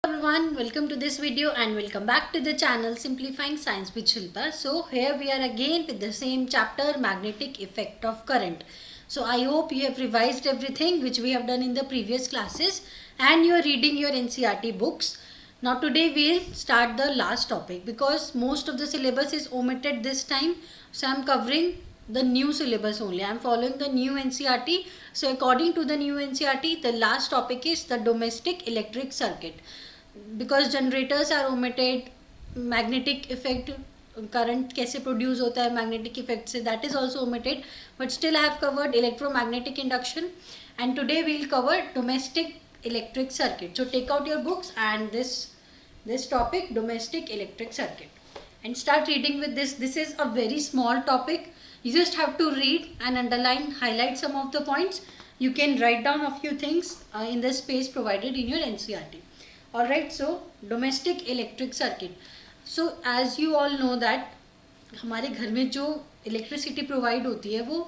Everyone, welcome to this video and welcome back to the channel Simplifying Science with Shilpa. So here we are again with the same chapter, magnetic effect of current. So I hope you have revised everything which we have done in the previous classes and you are reading your NCERT books. Now today we'll start the last topic because most of the syllabus is omitted this time. So I'm covering the new syllabus only. I'm following the new NCERT. So according to the new NCERT, the last topic is the domestic electric circuit. Because generators are omitted, magnetic effect, current कैसे produce होता है magnetic effect से, that is also omitted, but still I have covered electromagnetic induction and today we will cover domestic electric circuit. So take out your books and this topic, domestic electric circuit, and start reading with this. This is a very small topic. You just have to read and underline, highlight some of the points. You can write down a few things in the space provided in your NCERT. Alright, so domestic electric circuit. So as you all know that हमारे घर में जो electricity provide होती है वो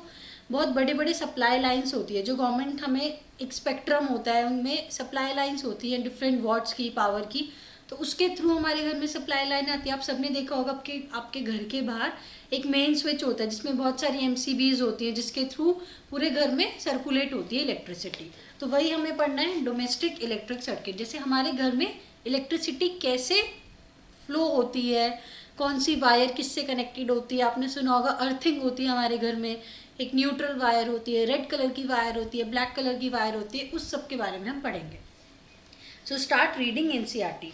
बहुत बड़े बड़े सप्लाई लाइंस होती है. जो गवर्नमेंट हमें एक स्पेक्ट्रम होता है उनमें सप्लाई लाइंस होती है डिफरेंट वॉट्स की पावर की, तो उसके थ्रू हमारे घर में सप्लाई लाइन आती है. आप सबने देखा होगा आपके घर के बाहर एक मेन स्विच होता है जिसमें बहुत सारी एमसीबीज होती है जिसके थ्रू पूरे घर में सर्कुलेट होती है इलेक्ट्रिसिटी. तो वही हमें पढ़ना है, डोमेस्टिक इलेक्ट्रिक सर्किट. जैसे हमारे घर में इलेक्ट्रिसिटी कैसे फ्लो होती है, कौन सी वायर किससे कनेक्टेड होती है. आपने सुना होगा अर्थिंग होती है हमारे घर में, एक न्यूट्रल वायर होती है, रेड कलर की वायर होती है, ब्लैक कलर की वायर होती है, उस सब के बारे में हम पढ़ेंगे. So start reading NCERT.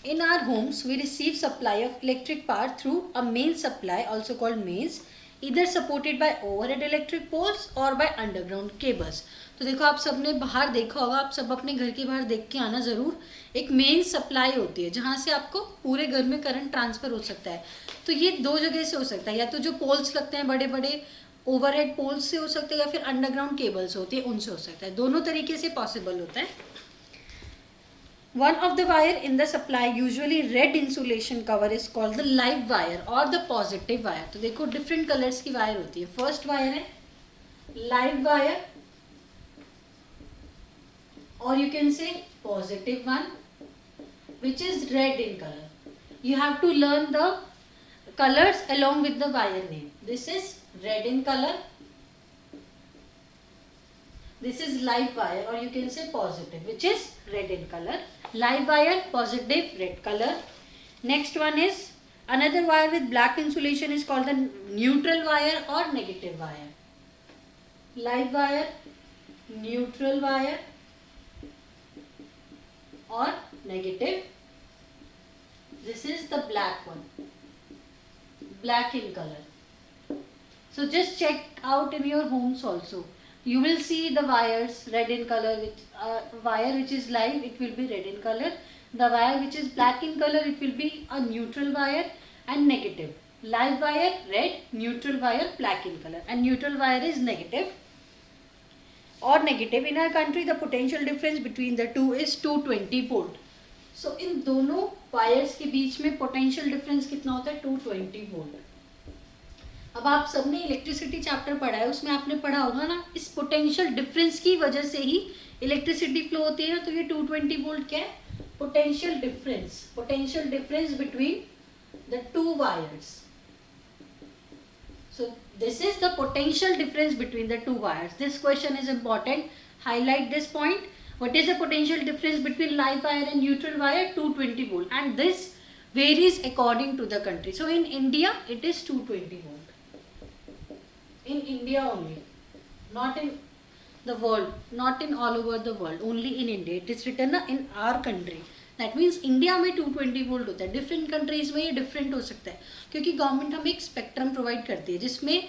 In our homes, we receive supply of electric power through a main supply, also called mains, either supported by overhead electric poles or by underground cables. तो देखो आप सबने बाहर देखा होगा, आप सब अपने घर के बाहर देख के आना ज़रूर. एक मेन सप्लाई होती है जहाँ से आपको पूरे घर में करंट ट्रांसफ़र हो सकता है. तो ये दो जगह से हो सकता है, या तो जो पोल्स लगते हैं बड़े बड़े ओवरहेड पोल्स से हो सकता है, या फिर अंडरग्राउंड केबल्स होती है उनसे हो सकता है. दोनों तरीके से पॉसिबल होता है. One of the wire in the supply, usually red insulation cover, is called the live wire or the positive wire. तो देखो different colors की वायर होती है. First wire है live wire, or you can say positive one, which is red in color. You have to learn the colors along with the wire name. This is red in color. This is live wire, or you can say positive, which is red in color. Live wire, positive, red color. Next one is another wire with black insulation is called the neutral wire or negative wire. Live wire, neutral wire or negative. This is the black one, black in color. So just check out in your homes also. You will see the wires red in color. With wire which is live, it will be red in color. The wire which is black in color, it will be a neutral wire and negative. Live wire red, neutral wire black in color, and neutral wire is negative or negative. In our country, the potential difference between the two is 220 volt. So in दोनों wires के बीच में potential difference कितना होता है? 220 volt. अब आप सबने electricity chapter पढ़ा है, उसमें आपने पढ़ा होगा ना, इस पोटेंशियल डिफरेंस की वजह से ही इलेक्ट्रिसिटी फ्लो होती है. तो ये 220 वोल्ट क्या है? Potential difference between the two wires. So this is the potential difference between the two wires. This question is important. Highlight this point. What is the potential difference between live wire and neutral wire? 220 volt, and this varies according to the country. So in India it is 220 volt. In India only, not in the world, not in all over the world, only in India it is written in our country. That means India में 220 volt होता है. Different countries में ये different हो सकता है क्योंकि government हमें एक स्पेक्ट्रम प्रोवाइड करती है जिसमें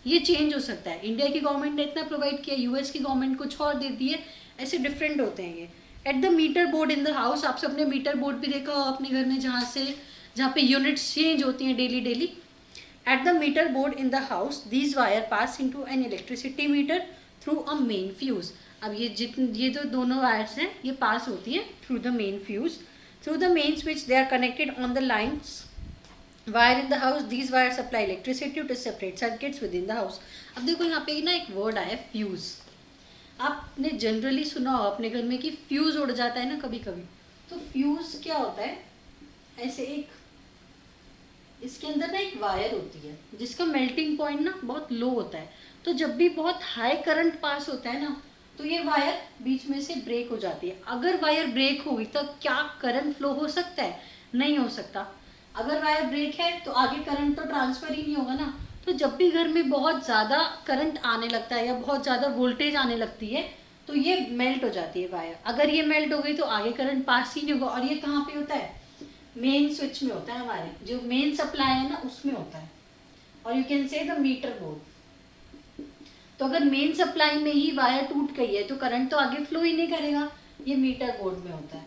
ये चेंज हो सकता है. इंडिया की गवर्नमेंट ने इतना प्रोवाइड किया, यूएस की गवर्नमेंट कुछ और देती है, ऐसे डिफरेंट होते हैं ये. At the meter board in the house, आप सबने मीटर बोर्ड भी देखा हो अपने घर में जहाँ पे यूनिट्स चेंज होती हैं daily. At the meter board in the house, these wire pass into an electricity meter through a main fuse. अब ये जो दोनों वायर्स हैं ये पास होती हैं through the main fuse. Through the main switch they are connected on the lines wire in the house. These wires supply electricity to separate circuits within the house. अब देखो यहाँ पे ना एक वर्ड आया फ्यूज. आपने जनरली सुना हो अपने घर में कि फ्यूज उड़ जाता है ना कभी कभी. तो फ्यूज क्या होता है, ऐसे एक इसके अंदर ना एक वायर होती है जिसका मेल्टिंग पॉइंट ना बहुत लो होता है। तो जब भी बहुत हाई करंट पास होता है ना, तो ये वायर बीच में से ब्रेक हो जाती है। अगर वायर ब्रेक होगी तो क्या करंट फ्लो हो सकता है? नहीं हो सकता। अगर वायर ब्रेक है तो आगे करंट तो ट्रांसफर ही नहीं होगा ना। तो जब भी घर में बहुत ज़्यादा करंट आने लगता है या बहुत ज़्यादा वोल्टेज आने लगती है, तो ये मेल्ट हो जाती है वायर। अगर ये मेल्ट हो गई तो आगे करंट पास ही नहीं होगा। और ये कहाँ पे होता है? मेन स्विच में होता है, हमारे जो मेन सप्लाई है ना उसमें होता है। और you can see the meter board. तो अगर मेन सप्लाई में ही वायर टूट गई है तो करंट तो आगे फ्लो ही नहीं करेगा। ये मीटर बोर्ड में होता है,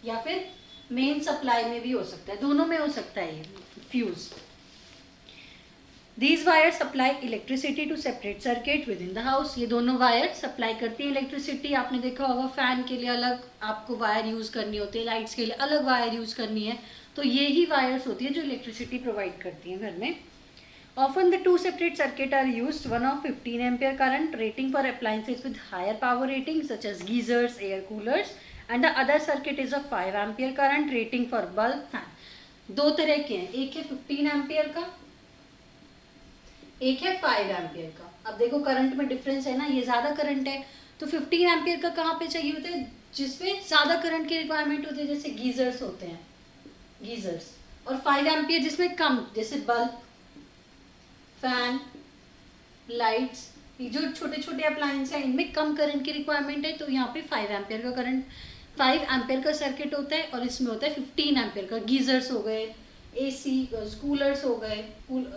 या फिर मेन सप्लाई में भी हो सकता है, दोनों में हो सकता है ये fuse. These wires supply electricity to separate circuit within the house. ये दोनों वायर सप्लाई करती है इलेक्ट्रिसिटी। आपने देखा होगा फैन के लिए अलग आपको वायर यूज करनी होती है, लाइट्स के लिए अलग वायर यूज करनी है। तो ये ही वायर्स होती है जो इलेक्ट्रिसिटी प्रोवाइड करती हैं घर में। Often the two separate circuit are used, one of 15 ampere current rating for appliances with higher power rating such as geysers, air coolers, and the other circuit is of 5 ampere current rating for bulb, fan. दो तरह के हैं, एक है 15 ampere का, एक है 5 ampere का। अब देखो करंट में डिफरेंस है ना, ये ज्यादा करंट है। तो 15 एम्पियर का कहाँ पे चाहिए होता है? जिसमें ज्यादा करंट की रिक्वायरमेंट होती है, जैसे गीजर्स होते हैं, गीजर्स। और 5 एम्पियर जिसमें कम, जैसे बल्ब, फैन, लाइट्स, ये जो छोटे छोटे अप्लायंस हैं इनमें कम करंट की रिक्वायरमेंट है। तो यहाँ पे 5 एम्पियर का करंट, 5 एम्पियर का सर्किट होता है। और इसमें होता है 15 एम्पियर का। गीजर्स हो गए, एसी कूलर्स हो गए,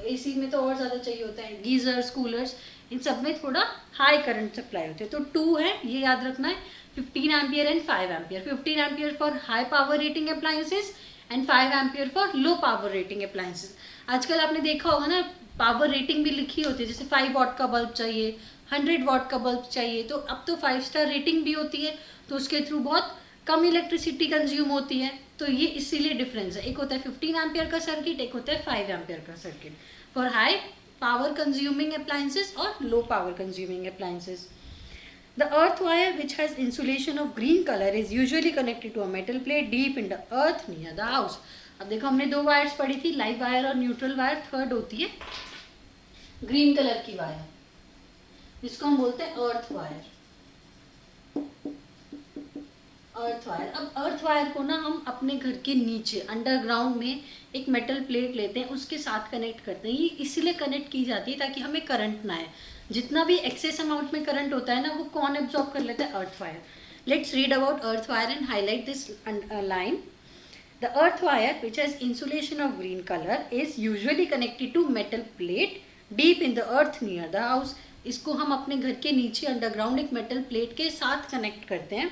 एसी में तो और ज़्यादा चाहिए होता है, गीजर्स, कूलर्स, इन सब में थोड़ा हाई करंट सप्लाई होती है। तो 2 है, ये याद रखना है, 15 ampere and 5 ampere. 15 ampere for high power rating appliances and 5 ampere for low power rating appliances. आजकल आपने देखा होगा ना, पावर रेटिंग भी लिखी होती है, जैसे 5 वॉट का बल्ब चाहिए, 100 वॉट का बल्ब चाहिए। तो अब तो 5 स्टार रेटिंग भी होती है, तो उसके थ्रू बहुत कम इलेक्ट्रिसिटी कंज्यूम होती है। तो ये इसीलिए डिफरेंस है, एक होता है 15 एम्पियर का सर्किट, एक होता है 5 एम्पियर का circuit for high power consuming appliances और low power consuming appliances. The earth wire, which has insulation of green color, is usually connected to a metal plate deep in the earth near the house. अब देखो हमने 2 wires पढ़ी थी, live wire और neutral wire. Third होती है green colour की wire, जिसको हम बोलते हैं अर्थ वायर। अर्थ वायर, अब अर्थ वायर को ना हम अपने घर के नीचे अंडरग्राउंड में एक मेटल प्लेट लेते हैं, उसके साथ कनेक्ट करते हैं। ये इसलिए कनेक्ट की जाती है ताकि हमें करंट ना आए। जितना भी एक्सेस अमाउंट में करंट होता है ना, वो कौन एब्जॉर्ब कर लेता है? Earth wire. Let's read about earth wire and highlight this line. The earth wire, which has insulation of green color, is usually connected to metal plate deep in the earth near the house. इसको हम अपने घर के नीचे underground एक metal plate के साथ connect करते हैं।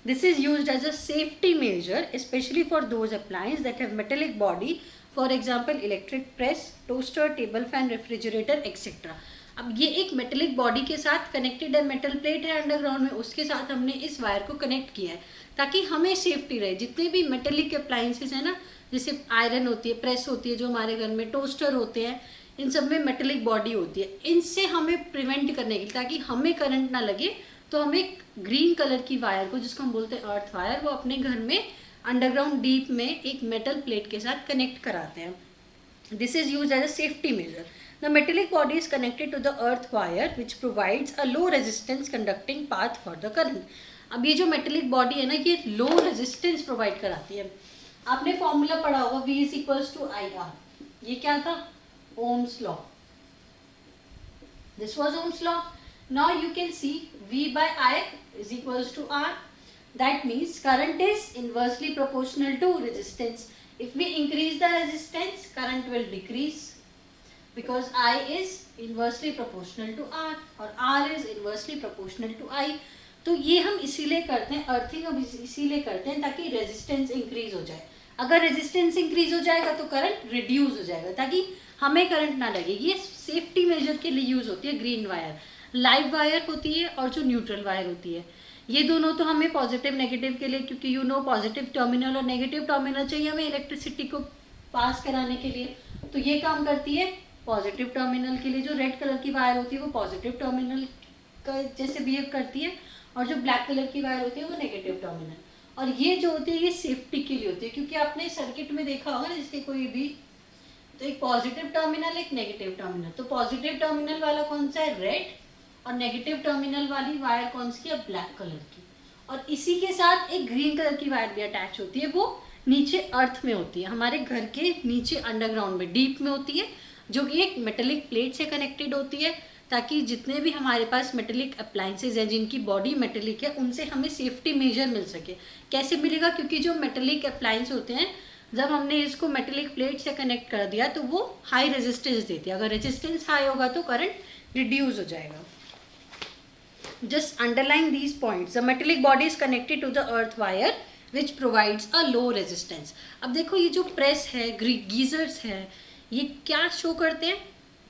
This is used as a safety measure, especially for those appliances that have metallic body, for example electric press, toaster, table fan, refrigerator, etc. अब ये एक मेटेलिक बॉडी के साथ कनेक्टेड है, मेटल प्लेट है अंडरग्राउंड में, उसके साथ हमने इस वायर को कनेक्ट किया है ताकि हमें सेफ्टी रहे। जितने भी मेटेलिक अप्लायंसेस है ना, जैसे आयरन होती है, प्रेस होती है जो हमारे घर में, टोस्टर होते हैं, इन सब में मेटेलिक बॉडी होती है। इनसे हमें प्रिवेंट करने के लिए, ताकि हमें करंट ना लगे, तो हम एक ग्रीन कलर की वायर को, जिसको हम बोलते हैं अर्थ वायर, वो अपने घर में अंडरग्राउंड डीप में एक मेटल प्लेट के साथ कनेक्ट कराते हैं। This is used as a safety measure. The metallic body is connected to the earth wire, which provides a low resistance conducting path for the current. अब ये जो metallic body है ना, ये लो रेजिस्टेंस प्रोवाइड कराती है। आपने formula पढ़ा होगा, V is equals to IR। ये क्या था? Ohm's law। This was Ohm's law। Now you can see V by I is equals to R. That means current is inversely proportional to resistance. If we increase the resistance, current will decrease, because I is inversely proportional to R और R is inversely proportional to I। तो ये हम इसीलिए करते हैं, earthing हम इसीलिए करते हैं ताकि रेजिस्टेंस इंक्रीज हो जाए। अगर रेजिस्टेंस इंक्रीज हो जाएगा तो करंट रिड्यूस हो जाएगा, ताकि हमें करंट ना लगे। ये सेफ्टी मेजर के लिए यूज होती है ग्रीन वायर। लाइव वायर होती है और जो न्यूट्रल वायर होती है, ये दोनों तो हमें पॉजिटिव नेगेटिव के लिए, क्योंकि पॉजिटिव टर्मिनल और नेगेटिव टर्मिनल चाहिए हमें इलेक्ट्रिसिटी को पास कराने के लिए। तो ये काम करती है पॉजिटिव टर्मिनल के लिए। जो रेड कलर की वायर होती है वो पॉजिटिव टर्मिनल का जैसे बिहेव करती है, और जो ब्लैक कलर की वायर होती है वो नेगेटिव टर्मिनल। और ये जो होती है ये सेफ्टी के लिए होती है, क्योंकि आपने सर्किट में देखा होगा ना जिसके कोई भी, तो एक पॉजिटिव टर्मिनल एक नेगेटिव टर्मिनल, तो पॉजिटिव टर्मिनल वाला कौन सा है, रेड, और नेगेटिव टर्मिनल वाली वायर कौन सी है, ब्लैक कलर की। और इसी के साथ एक ग्रीन कलर की वायर भी अटैच होती है, वो नीचे अर्थ में होती है, हमारे घर के नीचे अंडरग्राउंड में डीप में होती है, जो कि एक मेटेलिक प्लेट से कनेक्टेड होती है, ताकि जितने भी हमारे पास मेटेलिक अप्लायंसेज हैं जिनकी बॉडी मेटेलिक है उनसे हमें सेफ्टी मेजर मिल सके। कैसे मिलेगा, क्योंकि जो मेटेलिक अप्लायंस होते हैं जब हमने इसको मेटेलिक प्लेट से कनेक्ट कर दिया तो वो हाई रेजिस्टेंस देती है, अगर रेजिस्टेंस हाई होगा तो करंट रिड्यूस हो जाएगा। Just underline these points. The metallic body is connected to the earth wire which provides a low resistance. अब देखो ये जो प्रेस है, गीजर्स है, ये क्या शो करते हैं,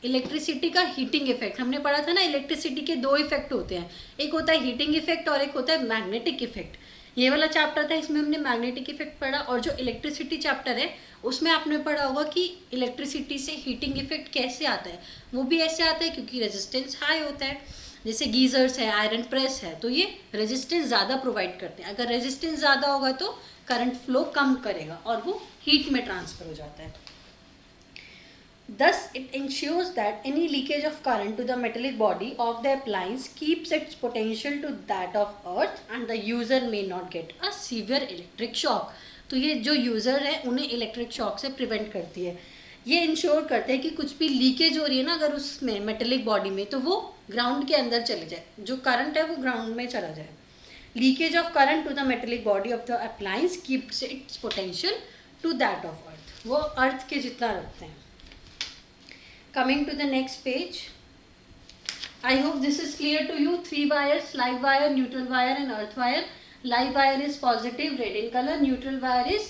इलेक्ट्रिसिटी का हीटिंग इफेक्ट। हमने पढ़ा था ना इलेक्ट्रिसिटी के दो इफेक्ट होते हैं, एक होता है हीटिंग इफेक्ट और एक होता है मैग्नेटिक इफेक्ट। ये वाला चैप्टर था, इसमें हमने मैग्नेटिक इफेक्ट पढ़ा, और जो इलेक्ट्रिसिटी चैप्टर है उसमें आपने पढ़ा होगा कि इलेक्ट्रिसिटी से हीटिंग इफेक्ट कैसे आता है। वो भी ऐसे आता है क्योंकि रेजिस्टेंस हाई होता है, जैसे गीजर्स है, आयरन प्रेस है, तो ये रेजिस्टेंस ज़्यादा प्रोवाइड करते हैं। अगर रेजिस्टेंस ज़्यादा होगा तो करंट फ्लो कम करेगा और वो हीट में ट्रांसफर हो जाता है। Thus, it ensures that any leakage of current to the metallic body of the appliance keeps its potential to that of earth and the user may not get a severe electric shock. तो ये जो user है उन्हें electric shock से prevent करती है। ये ensure करते हैं कि कुछ भी लीकेज हो रही है ना अगर उसमें मेटेलिक बॉडी में, तो वो ग्राउंड के अंदर चले जाए, जो करंट है वो ग्राउंड में चला जाए। Leakage of current to the metallic body of the appliance keeps its potential to that of earth, वो अर्थ के जितना रखते हैं। Coming to the next page, I hope this is clear to you. 3 wires, live wire, neutral wire and earth wire. Live wire is positive, red in color. Neutral wire is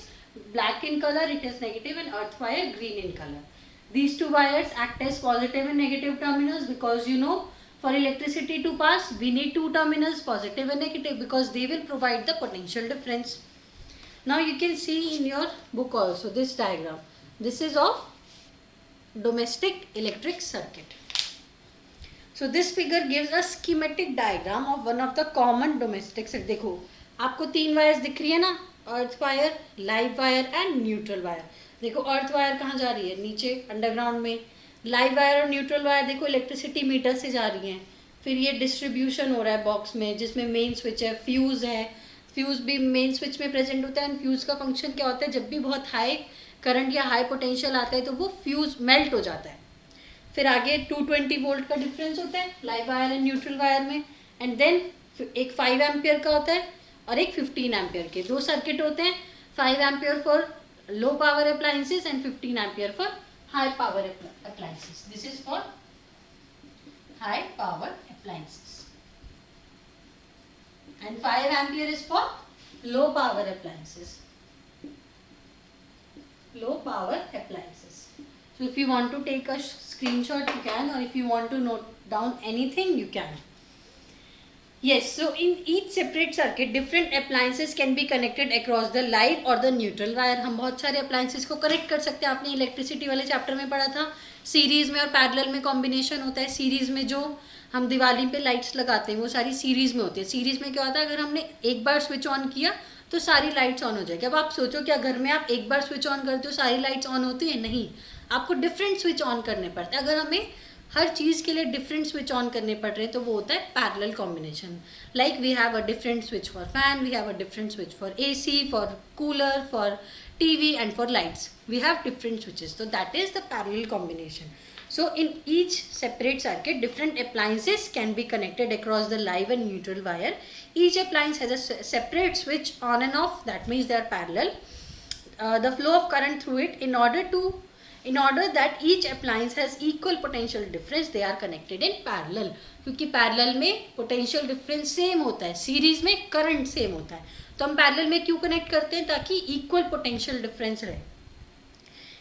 black in color, it is negative, and earth wire green in color. These two wires act as positive and negative terminals because you know for electricity to pass we need two terminals, positive and negative, because they will provide the potential difference. Now you can see in your book also this diagram. This is of domestic electric circuit. So this figure gives a schematic diagram of one of the common domestic circuit. देखो आपको 3 wires दिख रही है ना, earth wire, live wire and neutral wire. देखो earth wire कहाँ जा रही है, नीचे अंडरग्राउंड में। लाइव वायर और न्यूट्रल वायर देखो इलेक्ट्रिसिटी मीटर से जा रही है। फिर ये डिस्ट्रीब्यूशन हो रहा है बॉक्स में, जिसमें मेन स्विच है, फ्यूज़ है, फ्यूज़ भी मेन स्विच में प्रेजेंट होता है। एंड फ्यूज़ का फंक्शन क्या होता है, जब भी बहुत हाई करंट या हाई पोटेंशियल आता है तो वो फ्यूज़ मेल्ट हो जाता है। फिर आगे 220 वोल्ट का डिफरेंस होता है live wire and neutral wire में, एंड देन एक 5 एम्पियर का होता है और एक 15 एम्पियर के दो सर्किट होते हैं। 5 ampere for low power appliances and 15 ampere for high power appliances. This is for high power appliances and 5 ampere is for low power appliances, low power appliances. So if you want to take a screenshot you can, or if you want to note down anything you can. Yes, so in each separate circuit different appliances can be connected across the live or the neutral wire. हम बहुत सारे appliances को connect कर सकते हैं। आपने electricity वाले chapter में पढ़ा था, सीरीज में और पैरेलल में कॉम्बिनेशन होता है। सीरीज में जो हम दिवाली पे लाइट्स लगाते हैं वो सारी सीरीज में होती है। सीरीज में क्या होता है, अगर हमने एक बार स्विच ऑन किया तो सारी लाइट्स ऑन हो जाएगी। अब आप सोचो क्या घर में आप एक बार स्विच ऑन करते हो सारी लाइट्स ऑन होती है? नहीं, आपको डिफरेंट स्विच ऑन करने पड़ते हैं। अगर हमें हर चीज़ के लिए डिफरेंट स्विच ऑन करने पड़ रहे हैं तो वो होता है parallel combination. Like we have a different switch for fan, we have a different switch for AC, for cooler, for TV and for lights, we have different switches, so that is the parallel combination. So in each separate circuit different appliances can be connected across the live and neutral wire. Each appliance has a separate switch on and off, that means they are parallel. The flow of current through it, in order that each appliance has equal potential difference, they are connected in parallel. क्योंकि parallel में potential difference same होता है, series में current same होता है, तो हम parallel में क्यों कनेक्ट करते हैं, ताकि इक्वल पोटेंशियल डिफरेंस रहे।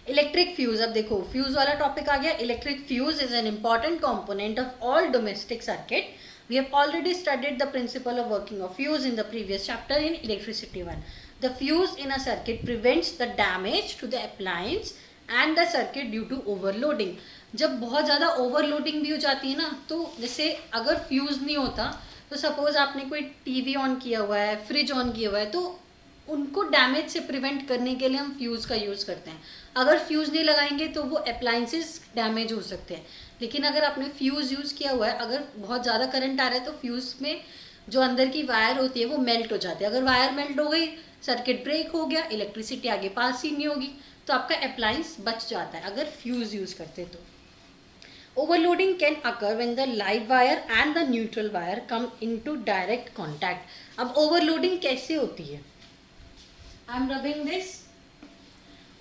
इलेक्ट्रिक फ्यूज, अब देखो फ्यूज वाला टॉपिक आ गया। Electric fuse is an important component of all domestic circuit. We have already studied the principle of working of fuse in the previous chapter in electricity 1. The fuse in a circuit prevents the damage to the appliance and the circuit due to overloading. जब बहुत ज़्यादा overloading भी हो जाती है ना, तो जैसे अगर फ्यूज़ नहीं होता तो सपोज आपने कोई टीवी ऑन किया हुआ है, फ्रिज ऑन किया हुआ है, तो उनको डैमेज से प्रिवेंट करने के लिए हम फ्यूज़ का यूज़ करते हैं। अगर फ्यूज़ नहीं लगाएंगे तो वो अप्लाइंसेस डैमेज हो सकते हैं। लेकिन अगर आपने फ्यूज़ यूज़ किया हुआ है, अगर बहुत ज़्यादा करंट आ रहा है तो फ्यूज़ में जो अंदर की वायर होती है वो मेल्ट हो जाती है। अगर वायर मेल्ट हो गई, सर्किट ब्रेक हो गया, इलेक्ट्रिसिटी आगे पास ही नहीं होगी, तो आपका अप्लाइंस बच जाता है अगर फ्यूज़ यूज़ करते तो। Overloading can occur when the live wire and the neutral wire come into direct contact. अब overloading कैसे होती है? I am rubbing this.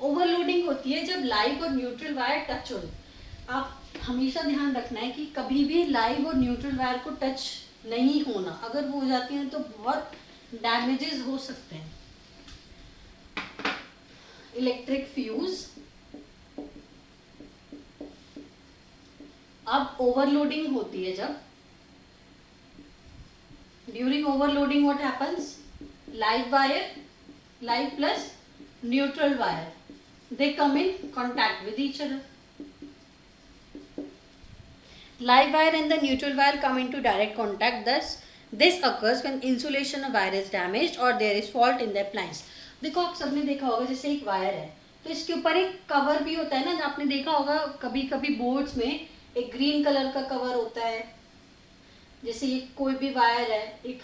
Overloading होती है जब लाइव और न्यूट्रल वायर टच हो। आप हमेशा ध्यान रखना है कि कभी भी लाइव और न्यूट्रल वायर को टच नहीं होना। अगर वो हो जाती हैं तो बहुत डैमेजेस हो सकते हैं। Electric fuse. अब ओवरलोडिंग होती है जब, during overloading what happens, live plus neutral wire, they come in contact with each other. Live wire and the neutral wire come into direct contact, thus this occurs when insulation of wire is damaged or there is fault in the appliance. देखो आप सबने देखा होगा जैसे एक wire है तो इसके ऊपर एक कवर भी होता है ना, आपने देखा होगा कभी कभी बोर्ड्स में एक ग्रीन कलर का कवर होता है। जैसे ये कोई भी वायर है, एक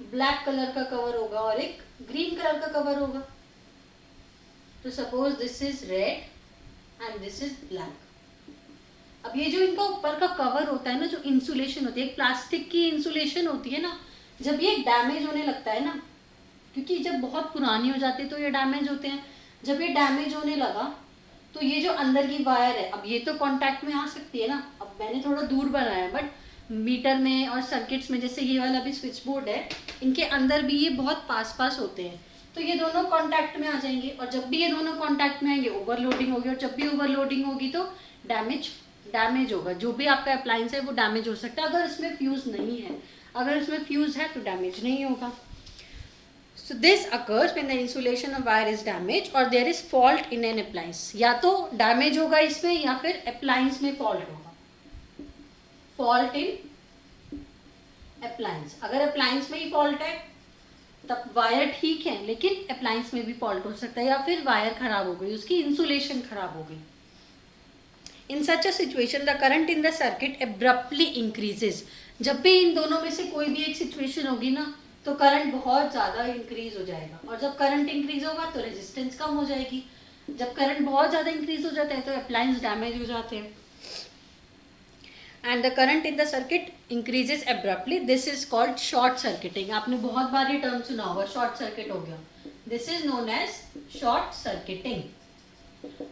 ब्लैक कलर का कवर होगा और एक ग्रीन कलर का कवर होगा। तो suppose this is red and this is black. अब ये जो इनका ऊपर का कवर होता है ना, जो इंसुलेशन होती है, एक प्लास्टिक की इंसुलेशन होती है ना, जब ये डैमेज होने लगता है ना, क्योंकि जब बहुत पुरानी हो जाती है तो ये डैमेज होते हैं, जब ये डैमेज होने लगा तो ये जो अंदर की वायर है, अब ये तो कांटेक्ट में आ सकती है ना। अब मैंने थोड़ा दूर बनाया बट मीटर में और सर्किट्स में, जैसे ये वाला भी स्विच बोर्ड है, इनके अंदर भी ये बहुत पास होते हैं, तो ये दोनों कांटेक्ट में आ जाएंगे। और जब भी ये दोनों कांटेक्ट में आएंगे ओवरलोडिंग होगी, और जब भी ओवरलोडिंग होगी तो डैमेज होगा। जो भी आपका अप्लायंस है वो डैमेज हो सकता है। अगर इसमें फ्यूज नहीं है, अगर इसमें फ्यूज है तो डैमेज नहीं होगा। So this occurs when the insulation of wire is damaged or there is fault in an appliance. या तो डैमेज होगा इसमें या फिर अप्लायंस में फॉल्ट होगा। फॉल्ट इन अप्लायंस, अगर अप्लायंस में ही फॉल्ट है तब वायर ठीक है, लेकिन अप्लायंस में भी फॉल्ट हो सकता है, या फिर वायर खराब हो गई, उसकी इंसुलेशन खराब हो गई। In such a situation, the current in the circuit abruptly increases. जब भी इन दोनों में से कोई भी एक सिचुएशन होगी ना तो करंट बहुत ज़्यादा इंक्रीज हो जाएगा, और जब करंट इंक्रीज होगा तो रेजिस्टेंस कम हो जाएगी। जब करंट बहुत ज़्यादा इंक्रीज हो जाता है तो अप्लायंस डैमेज हो जाते हैं। And the current in the circuit increases abruptly, this is called short circuiting. आपने बहुत बार ये टर्म सुना होगा, शॉर्ट सर्किट हो गया। This is known as short circuiting.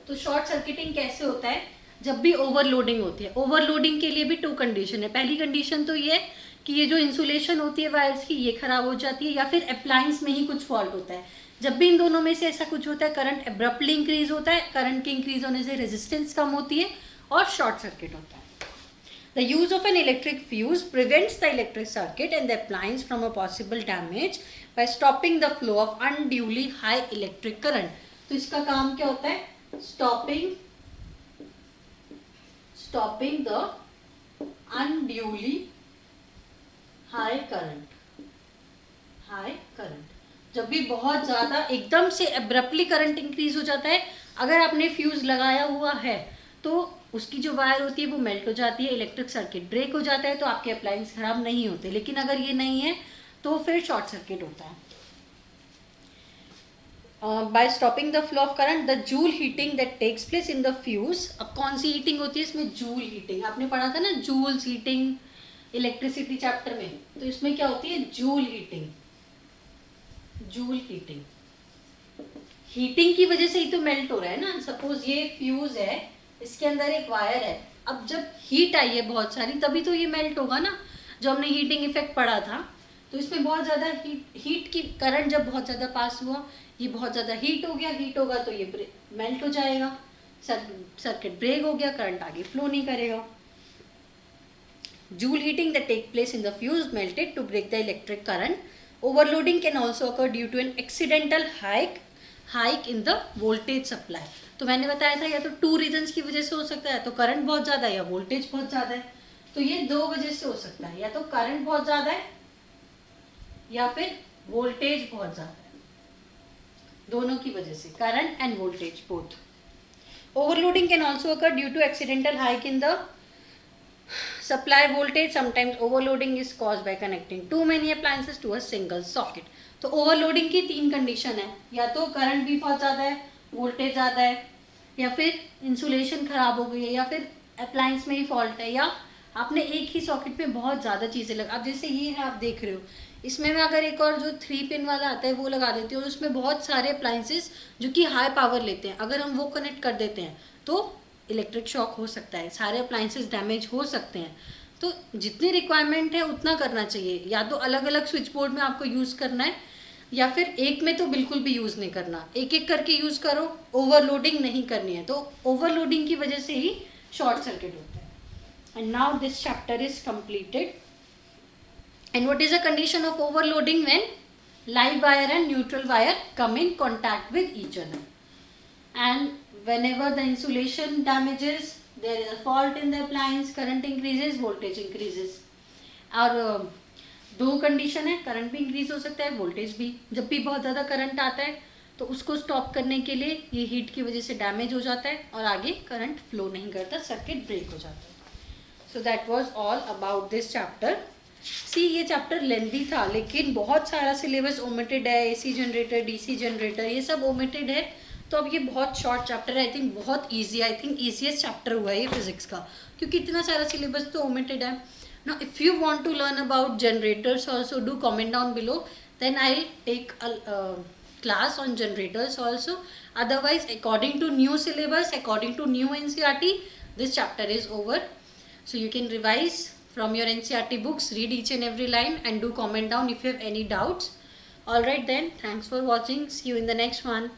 तो शॉर्ट सर्किटिंग कैसे होता है? जब भी ओवरलोडिंग होती है। ओवरलोडिंग के लिए भी टू कंडीशन है। पहली कंडीशन तो ये कि ये जो इंसुलेशन होती है वायर्स की ये खराब हो जाती है, या फिर अप्लायंस में ही कुछ फॉल्ट होता है। जब भी इन दोनों में से ऐसा कुछ होता है, करंट एब्रप्टली इंक्रीज होता है, करंट के इंक्रीज होने से रेजिस्टेंस कम होती है और शॉर्ट सर्किट होता है। The use of an electric fuse prevents the electric circuit and the appliance from a possible damage by stopping the flow of unduly high electric current. तो इसका काम क्या होता है? Stopping the unduly high current. जब भी बहुत ज़्यादा एकदम से एब्रप्टली करंट इंक्रीज हो जाता है, अगर आपने फ्यूज लगाया हुआ है तो उसकी जो वायर होती है वो मेल्ट हो जाती है, इलेक्ट्रिक सर्किट ब्रेक हो जाता है, तो आपके अप्लायंस खराब नहीं होते। लेकिन अगर ये नहीं है तो फिर शॉर्ट सर्किट होता है। By stopping the flow of current, the joule heating that takes place in the fuse. अब कौन सी हीटिंग होती है इसमें? Joule heating. आपने पढ़ा था ना जूल्स हीटिंग इलेक्ट्रिसिटी चैप्टर में, तो इसमें क्या होती है? Joule heating. हीटिंग की वजह से ही तो मेल्ट हो रहा है ना। सपोज ये फ्यूज है, इसके अंदर एक वायर है, अब जब हीट आई है बहुत सारी तभी तो ये मेल्ट होगा ना। जो हमने हीटिंग इफेक्ट पढ़ा था, तो इसमें बहुत ज़्यादा हीट की करंट जब बहुत ज़्यादा पास हुआ, ये बहुत ज़्यादा हीट हो गया, हीट होगा तो ये मेल्ट हो जाएगा, सर्किट ब्रेक हो गया, करंट आगे फ्लो नहीं करेगा। Joule heating that take place in the fuse melted to break the electric current. Overloading can also occur due to an accidental hike in the voltage supply. तो मैंने बताया था या तो टू रीजंस की वजह से हो सकता है, तो करंट बहुत ज़्यादा है या वोल्टेज बहुत ज़्यादा है। तो ये दो वजह से हो सकता है, या तो करंट बहुत ज़्यादा है या फिर वोल्टेज बहुत ज़्यादा है। दोनों की वजह से, current end voltage both. Overloading can also occur due to accidental hike in the supply voltage. Sometimes overloading is caused by connecting too many appliances to a single socket. तो overloading की 3 condition है, या तो current भी बहुत ज़्यादा है, voltage ज़्यादा है, या फिर इंसुलेशन ख़राब हो गई है, या फिर अप्लायंस में ही फॉल्ट है, या आपने एक ही सॉकेट में बहुत ज़्यादा चीज़ें लगा. अब जैसे ये है, आप देख रहे हो, इसमें मैं अगर एक और जो 3 पिन वाला आता है वो लगा देती हूँ, और उसमें बहुत सारे अप्लायंसेस जो कि हाई पावर लेते हैं, अगर हम वो कनेक्ट कर देते हैं तो इलेक्ट्रिक शॉक हो सकता है, सारे अप्लायंसेस डैमेज हो सकते हैं. तो जितनी रिक्वायरमेंट है उतना करना चाहिए. या तो अलग अलग स्विच बोर्ड में आपको यूज़ करना है, या फिर एक में तो बिल्कुल भी यूज़ नहीं करना, एक एक करके यूज़ करो. ओवरलोडिंग नहीं करनी है. तो ओवरलोडिंग की वजह से ही शॉर्ट सर्किट होता है. And now this chapter is completed. And what is the condition of overloading? When live wire and neutral wire come in contact with each other, and whenever the insulation damages, there is a fault in the appliance, current increases, voltage increases. और दो condition है, current भी increase हो सकता है, voltage भी. जब भी बहुत ज़्यादा करंट आता है तो उसको स्टॉप करने के लिए ये हीट की वजह से डैमेज हो जाता है और आगे करंट फ्लो नहीं करता, सर्किट ब्रेक हो जाता है. So that was all about this chapter. See ये चैप्टर लेंदी था, लेकिन बहुत सारा सिलेबस ओमिटेड है. एसी जनरेटर, डीसी जनरेटर, ये सब ओमिटेड है. तो अब ये बहुत शॉर्ट चैप्टर है. आई थिंक बहुत easy, I think easiest chapter हुआ है ये फिजिक्स का, क्योंकि इतना सारा सिलेबस तो ओमिटेड है. Now if you want to learn about generators also, do comment down below, then I'll take a class on generators also. Otherwise, according to new syllabus, according to new NCERT, this chapter is over. So you can revise from your NCERT books, read each and every line, and do comment down if you have any doubts. Alright then, thanks for watching. See you in the next one.